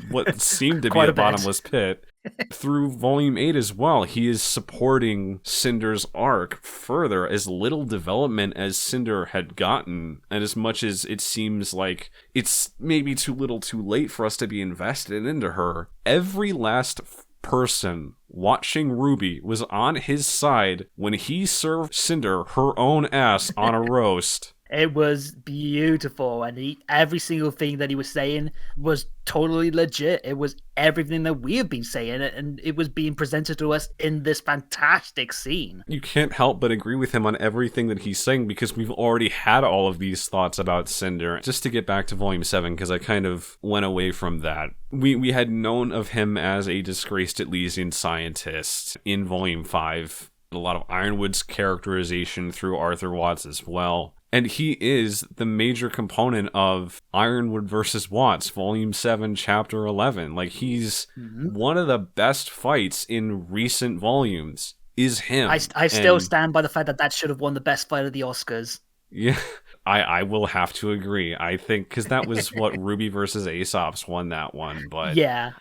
what seemed to be a bottomless pit. Through Volume 8 as well, he is supporting Cinder's arc further. As little development as Cinder had gotten, and as much as it seems like it's maybe too little too late for us to be invested into her, every last person watching RWBY was on his side when he served Cinder her own ass on a roast. It was beautiful, and every single thing that he was saying was totally legit. It was everything that we have been saying, and it was being presented to us in this fantastic scene. You can't help but agree with him on everything that he's saying, because we've already had all of these thoughts about Cinder. Just to get back to Volume 7, because I kind of went away from that. We had known of him as a disgraced Elysian scientist in Volume 5. A lot of Ironwood's characterization through Arthur Watts as well. And he is the major component of Ironwood versus Watts, Volume 7, Chapter 11. Like, he's one of the best fights in recent volumes, is him. I still stand by the fact that should have won the best fight of the Oscars. Yeah, I will have to agree. I think, because that was what RWBY versus Aesop's won that one, but yeah,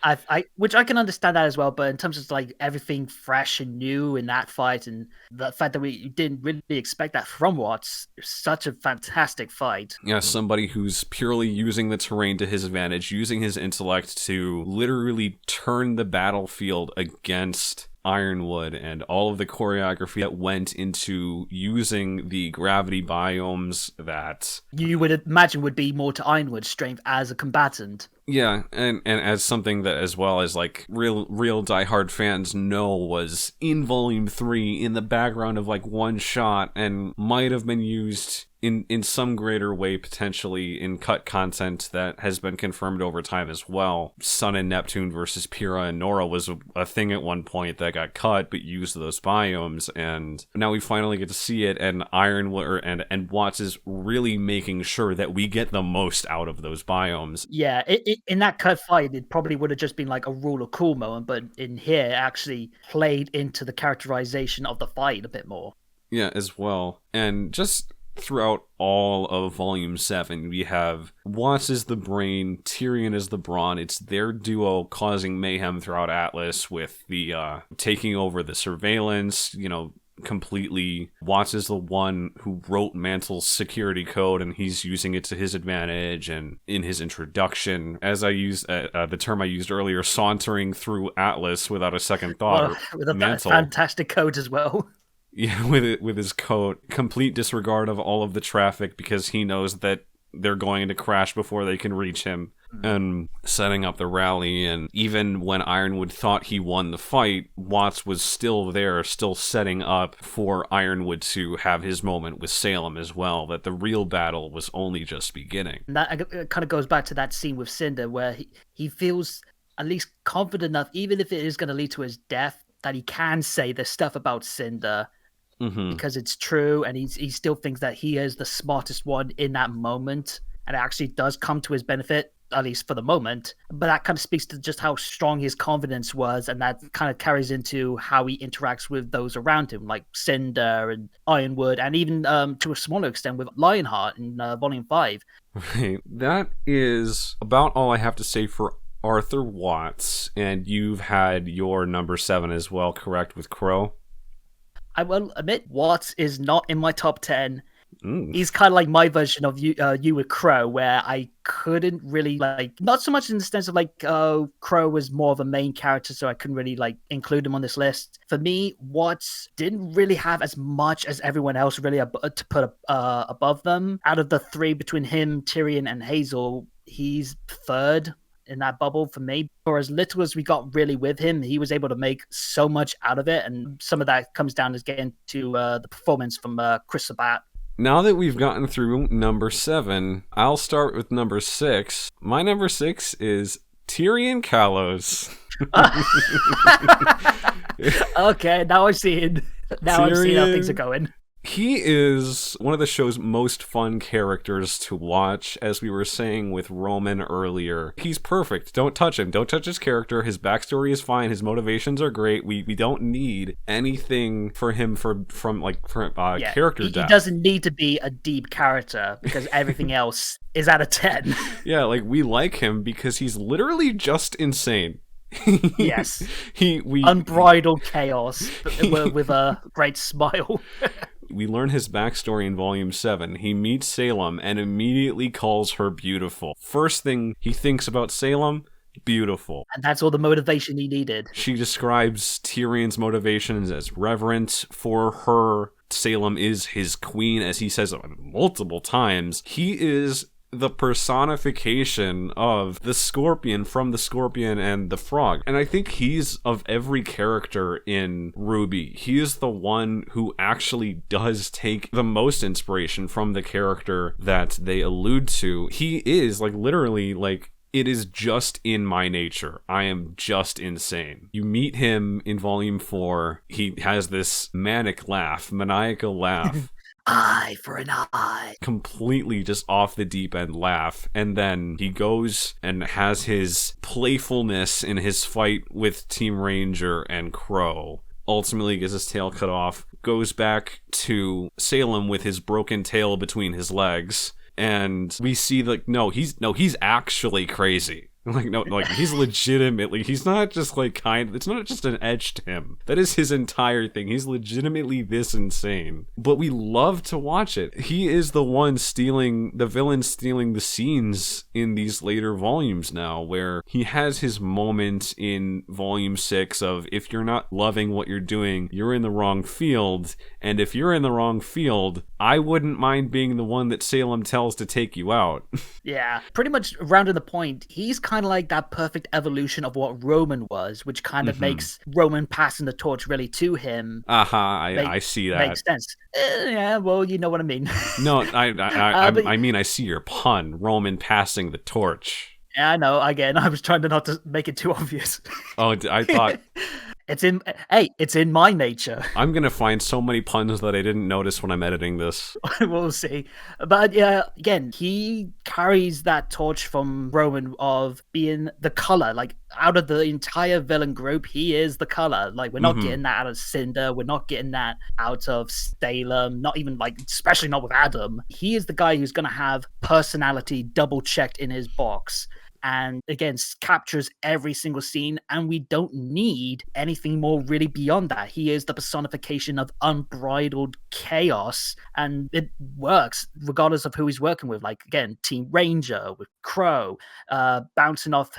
which I can understand that as well. But in terms of like everything fresh and new in that fight, and the fact that we didn't really expect that from Watts, such a fantastic fight. Yeah, somebody who's purely using the terrain to his advantage, using his intellect to literally turn the battlefield against Ironwood, and all of the choreography that went into using the gravity biomes that you would imagine would be more to Ironwood's strength as a combatant. Yeah, and as something that, as well as like real diehard fans know, was in Volume 3 in the background of like one shot, and might have been used in some greater way potentially in cut content that has been confirmed over time as well. Sun and Neptune versus Pyrrha and Nora was a thing at one point that got cut but used those biomes, and now we finally get to see it, and Ironwood and Watts is really making sure that we get the most out of those biomes. Yeah, in that cut fight, it probably would have just been like a rule of cool moment, but in here, it actually played into the characterization of the fight a bit more. Yeah, as well. And just throughout all of Volume 7, we have Watts as the brain, Tyrian as the brawn. It's their duo causing mayhem throughout Atlas with the taking over the surveillance, completely. Watts is the one who wrote Mantle's security code, and he's using it to his advantage. And in his introduction, as I used the term I used earlier, sauntering through Atlas without a second thought. With a fantastic code as well. Yeah, with his code, complete disregard of all of the traffic, because he knows that they're going to crash before they can reach him, and setting up the rally. And even when Ironwood thought he won the fight, Watts was still there, still setting up for Ironwood to have his moment with Salem as well, that the real battle was only just beginning. And that kind of goes back to that scene with Cinder where he feels at least confident enough, even if it is going to lead to his death, that he can say this stuff about Cinder because it's true, and he still thinks that he is the smartest one in that moment, and it actually does come to his benefit, at least for the moment. But that kind of speaks to just how strong his confidence was, and that kind of carries into how he interacts with those around him, like Cinder and Ironwood, and even to a smaller extent with Lionheart in Volume 5. Right. That is about all I have to say for Arthur Watts, and you've had your number 7 as well, correct, with Qrow? I will admit, Watts is not in my top 10. Mm. He's kind of like my version of you with Qrow, where I couldn't really not so much in the sense of Qrow was more of a main character, so I couldn't really include him on this list. For me, Watts didn't really have as much as everyone else really to put above them. Out of the 3 between him, Tyrian, and Hazel, he's third in that bubble for me. For as little as we got really with him, he was able to make so much out of it, and some of that comes down again to the performance from Chris Sabat. Now that we've gotten through number 7, I'll start with number 6. My number 6 is Tyrian Kalos. Okay, now I'm seeing how things are going. He is one of the show's most fun characters to watch, as we were saying with Roman earlier. He's perfect. Don't touch him. Don't touch his character. His backstory is fine. His motivations are great. We don't need anything for him from character depth. He doesn't need to be a deep character because everything else is out of 10. Yeah, we like him because he's literally just insane. Yes. Unbridled chaos with a great smile. We learn his backstory in Volume 7. He meets Salem and immediately calls her beautiful. First thing he thinks about Salem, beautiful. And that's all the motivation he needed. She describes Tyrion's motivations as reverent for her. Salem is his queen, as he says multiple times. He is the personification of the Scorpion from the Scorpion and the Frog. And I think he's, of every character in RWBY, he is the one who actually does take the most inspiration from the character that they allude to. He is, literally, it is just in my nature. I am just insane. You meet him in Volume 4. He has this maniacal laugh. Eye for an eye. Completely just off the deep end laugh. And then he goes and has his playfulness in his fight with Team Ranger and Qrow. Ultimately gets his tail cut off. Goes back to Salem with his broken tail between his legs. And we see he's actually crazy. He's legitimately, he's not just it's not just an edge to him. That is his entire thing. He's legitimately this insane. But we love to watch it. He is the one the villain stealing the scenes in these later volumes now, where he has his moment in Volume 6 of, if you're not loving what you're doing, you're in the wrong field. And if you're in the wrong field, I wouldn't mind being the one that Salem tells to take you out. Yeah, pretty much rounding the point. He's kind of like that perfect evolution of what Roman was, which kind of makes Roman passing the torch really to him. I see that. Makes sense. Yeah, well, you know what I mean. No, I mean, I see your pun. Roman passing the torch. Yeah, I know. Again, I was trying to not to make it too obvious. Oh, I thought... It's in my nature. I'm gonna find so many puns that I didn't notice when I'm editing this. We'll see. But yeah, again, he carries that torch from Roman of being the color. Out of the entire villain group, he is the color. We're not getting that out of Cinder. We're not getting that out of Salem. Not even especially not with Adam. He is the guy who's gonna have personality double checked in his box. And again, captures every single scene, and we don't need anything more really beyond that. He is the personification of unbridled chaos, and it works regardless of who he's working with. Again, Team Ranger with Qrow, bouncing off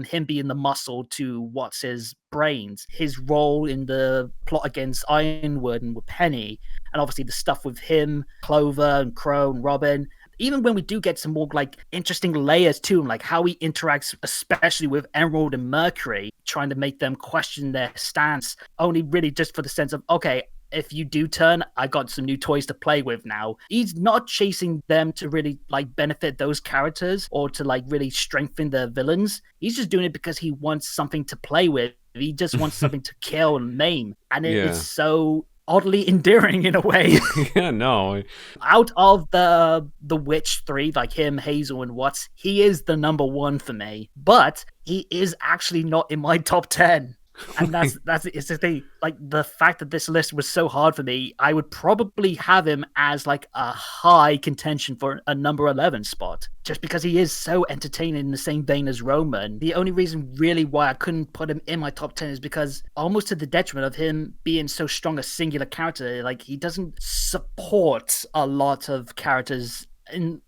him being the muscle to what's his brains, his role in the plot against Ironwood and with Penny, and obviously the stuff with him, Clover and Qrow and Robin. Even when we do get some more interesting layers to him, how he interacts, especially with Emerald and Mercury, trying to make them question their stance, only really just for the sense of, okay, if you do turn, I got some new toys to play with now. He's not chasing them to really like benefit those characters or to like really strengthen the villains. He's just doing it because he wants something to play with. He just wants something to kill and maim. And it's so oddly endearing in a way. Yeah, no. Out of the Witch 3, like him, Hazel, and Watts, he is the number one for me. But he is actually not in my top 10. And that's it's the thing. Like the fact that this list was so hard for me, I would probably have him as like a high contention for a number 11 spot, just because he is so entertaining in the same vein as Roman. The only reason really why I couldn't put him in my top 10 is because almost to the detriment of him being so strong a singular character, like he doesn't support a lot of characters in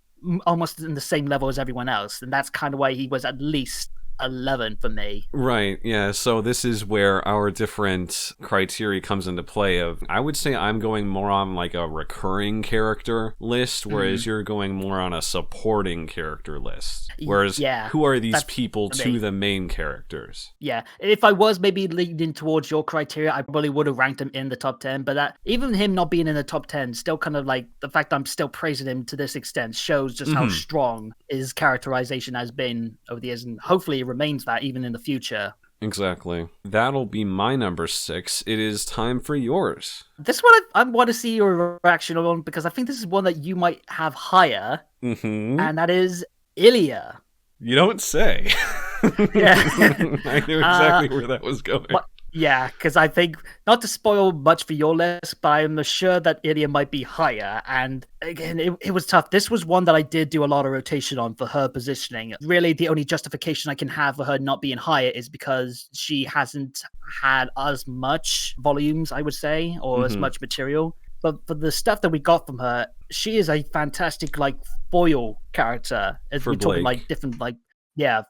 almost in the same level as everyone else, and that's kind of why he was at least 11 for me. Right, yeah, so this is where our different criteria comes into play of, I would say I'm going more on like a recurring character list, whereas you're going more on a supporting character list. Whereas, who are these people to the main characters? Yeah, if I was maybe leaning towards your criteria, I probably would have ranked him in the top 10, but that, even him not being in the top 10, still kind of like, the fact I'm still praising him to this extent shows just how strong his characterization has been over the years, and hopefully it remains that even in the future. Exactly. That'll be my number 6. It is time for yours. This one I want to see your reaction on, because I think this is one that you might have higher, and that is Ilia. You don't say. Yeah. I knew exactly where that was going. Yeah, because I think, not to spoil much for your list, but I'm sure that Ilia might be higher. And again, it was tough. This was one that I did do a lot of rotation on for her positioning. Really, the only justification I can have for her not being higher is because she hasn't had as much volumes, I would say, or as much material. But for the stuff that we got from her, she is a fantastic, like, foil character. As we're talking, like, different, like,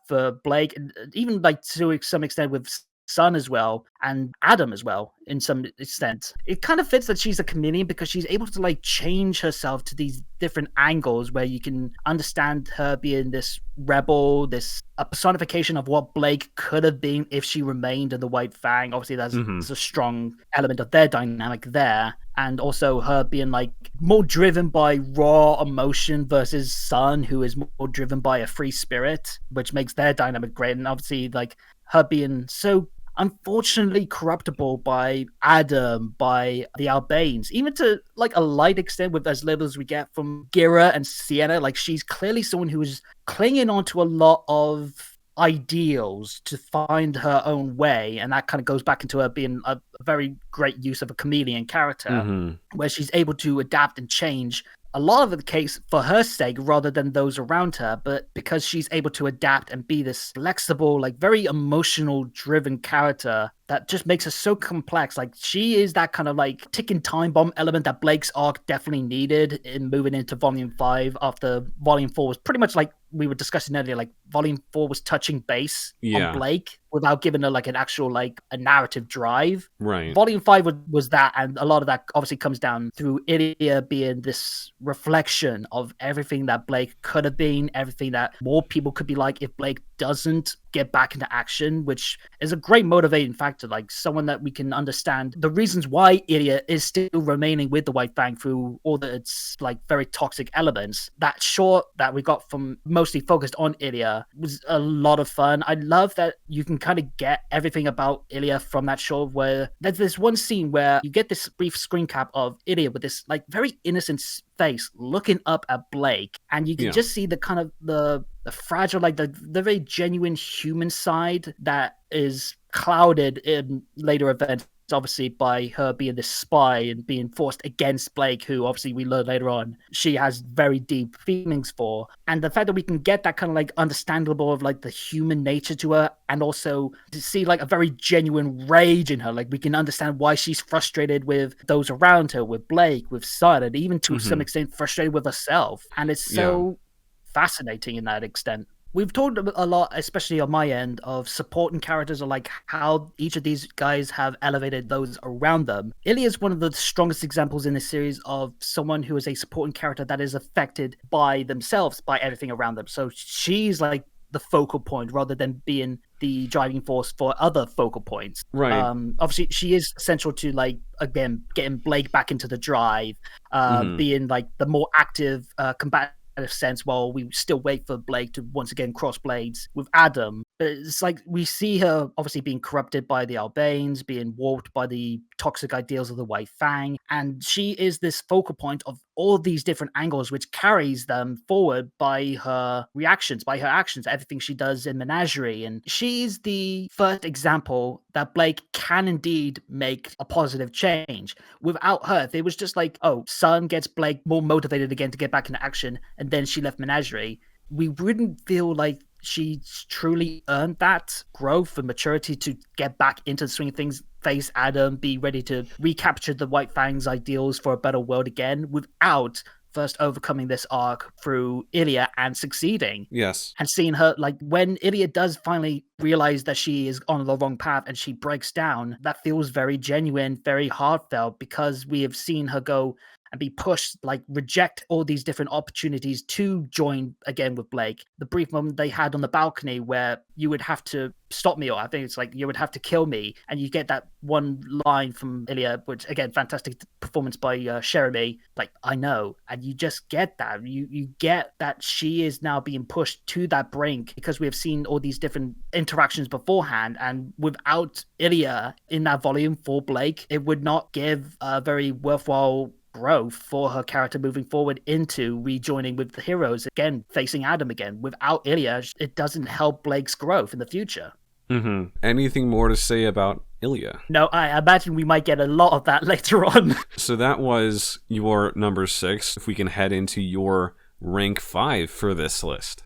for Blake, and even, like, to some extent with Sun as well, and Adam as well, in some extent. It kind of fits that she's a chameleon because she's able to like change herself to these different angles where you can understand her being this rebel, a personification of what Blake could have been if she remained in the White Fang. Obviously, there's a strong element of their dynamic there. And also her being like more driven by raw emotion versus Sun, who is more driven by a free spirit, which makes their dynamic great. And obviously, like, her being so unfortunately corruptible by Adam, by the Albanes, even to like a light extent with as little as we get from Gira and Sienna. Like, she's clearly someone who is clinging on to a lot of ideals to find her own way, and that kind of goes back into her being a very great use of a chameleon character, where she's able to adapt and change a lot of the case for her sake rather than those around her, but because she's able to adapt and be this flexible, like very emotional driven character that just makes her so complex. Like, she is that kind of like ticking time bomb element that Blake's arc definitely needed in moving into Volume 5 after Volume 4 was pretty much like we were discussing earlier, like Volume 4 was touching base on Blake without giving her like an actual like a narrative drive. Right. Volume 5 was that, and a lot of that obviously comes down through Ilia being this reflection of everything that Blake could have been, everything that more people could be like if Blake doesn't get back into action, which is a great motivating factor, like someone that we can understand the reasons why Ilia is still remaining with the White Fang through all the its like very toxic elements. That short that we got from mostly focused on Ilia was a lot of fun. I love that you can kind of get everything about Ilia from that short, where there's this one scene where you get this brief screen cap of Ilia with this like very innocent face looking up at Blake, and you can just see the kind of the fragile, like the very genuine human side that is clouded in later events, obviously by her being this spy and being forced against Blake, who obviously we learn later on she has very deep feelings for. And the fact that we can get that kind of like understandable of like the human nature to her, and also to see like a very genuine rage in her, like we can understand why she's frustrated with those around her, with Blake, with Sun, and even to some extent frustrated with herself. And it's so fascinating in that extent. We've talked a lot, especially on my end, of supporting characters, or like how each of these guys have elevated those around them. Ilia is one of the strongest examples in this series of someone who is a supporting character that is affected by themselves, by everything around them. So she's like the focal point rather than being the driving force for other focal points. Right. Obviously, she is central to, like, again, getting Blake back into the drive, being like the more active, combative sense, while we still wait for Blake to once again cross blades with Adam. But it's like we see her obviously being corrupted by the Albanes, being warped by the toxic ideals of the White Fang, and she is this focal point of all these different angles, which carries them forward by her reactions, by her actions, everything she does in Menagerie. And she's the first example that Blake can indeed make a positive change. Without her, if it was just like, oh, Sun gets Blake more motivated again to get back into action, and then she left Menagerie, we wouldn't feel like she truly earned that growth and maturity to get back into the swing of things, face Adam, be ready to recapture the White Fang's ideals for a better world again, without first overcoming this arc through Ilia and succeeding. Yes. And seeing her, like, when Ilia does finally realize that she is on the wrong path and she breaks down, that feels very genuine, very heartfelt, because we have seen her go and be pushed, like, reject all these different opportunities to join again with Blake. The brief moment they had on the balcony where you would have to stop me, or I think it's like, you would have to kill me. And you get that one line from Ilia, which, again, fantastic performance by Jeremy, like, I know. And you just get that. You get that she is now being pushed to that brink, because we have seen all these different interactions beforehand. And without Ilia in that volume for Blake, it would not give a very worthwhile growth for her character moving forward into rejoining with the heroes again, facing Adam again. Without Ilia, it doesn't help Blake's growth in the future. Anything more to say about Ilia? No, I imagine we might get a lot of that later on. So that was your number 6. If we can head into your rank 5 for this list.